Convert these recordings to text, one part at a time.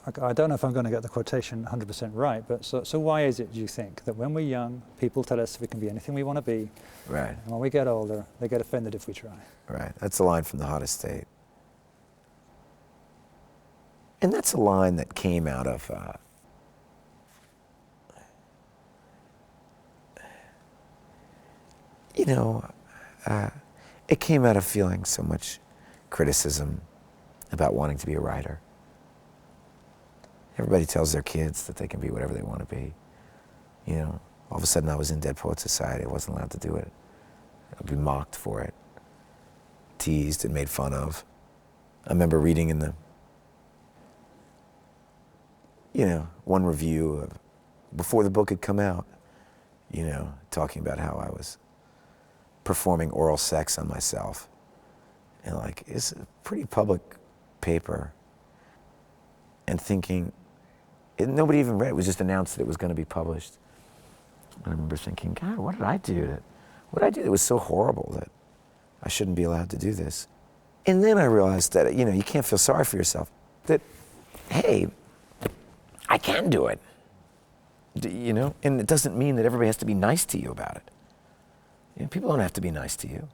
I don't know if I'm going to get the quotation 100% right, but so why is it, do you think, that when we're young, people tell us we can be anything we want to be, Right. and when we get older, they get offended if we try? Right. That's a line from The Hottest State. And that's a line that came out of it came out of feeling so much criticism about wanting to be a writer. Everybody tells their kids that they can be whatever they want to be. You know, all of a sudden I was in Dead Poets Society. I wasn't allowed to do it. I'd be mocked for it, teased and made fun of. I remember reading in the, one review of, before the book had come out, talking about how I was performing oral sex on myself. And like, it's a pretty public paper. And thinking, nobody even read it. It was just announced that it was going to be published. And I remember thinking, God, what did I do? What did I do that was so horrible that I shouldn't be allowed to do this? And then I realized that, you can't feel sorry for yourself. That, hey, I can do it. And it doesn't mean that everybody has to be nice to you about it. People don't have to be nice to you.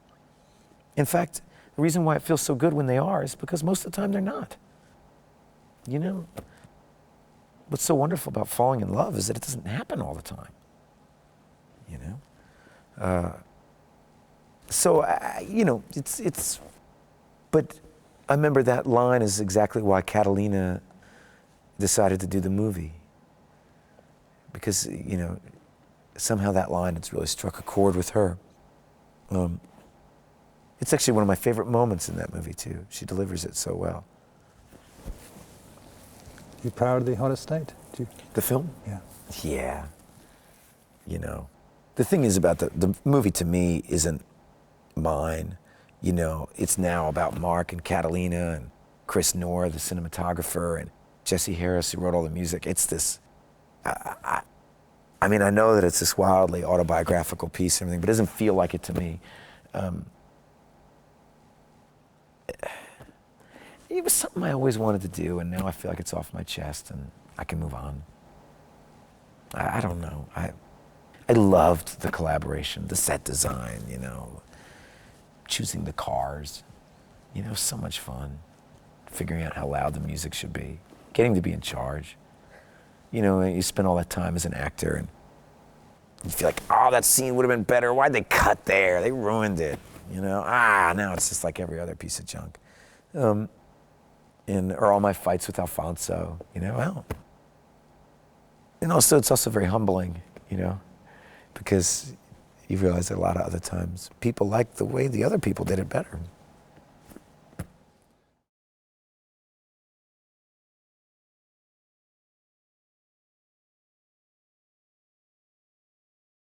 In fact, the reason why it feels so good when they are is because most of the time they're not. What's so wonderful about falling in love is that it doesn't happen all the time. But I remember that line is exactly why Catalina decided to do the movie. Because, somehow that line has really struck a chord with her. It's actually one of my favorite moments in that movie, too. She delivers it so well. You proud of The Hottest State? The film? Yeah. Yeah. The thing is about the movie to me isn't mine. It's now about Mark and Catalina and Chris Noor, the cinematographer, and Jesse Harris, who wrote all the music. It's this, I know that it's this wildly autobiographical piece and everything, but it doesn't feel like it to me. It was something I always wanted to do, and now I feel like it's off my chest and I can move on. I don't know. I loved the collaboration, the set design, choosing the cars. So much fun. Figuring out how loud the music should be. Getting to be in charge. You spend all that time as an actor and you feel like, oh, that scene would have been better. Why'd they cut there? They ruined it. Now it's just like every other piece of junk. Or all my fights with Alfonso, well. And also, it's also very humbling, because you realize that a lot of other times people like the way the other people did it better.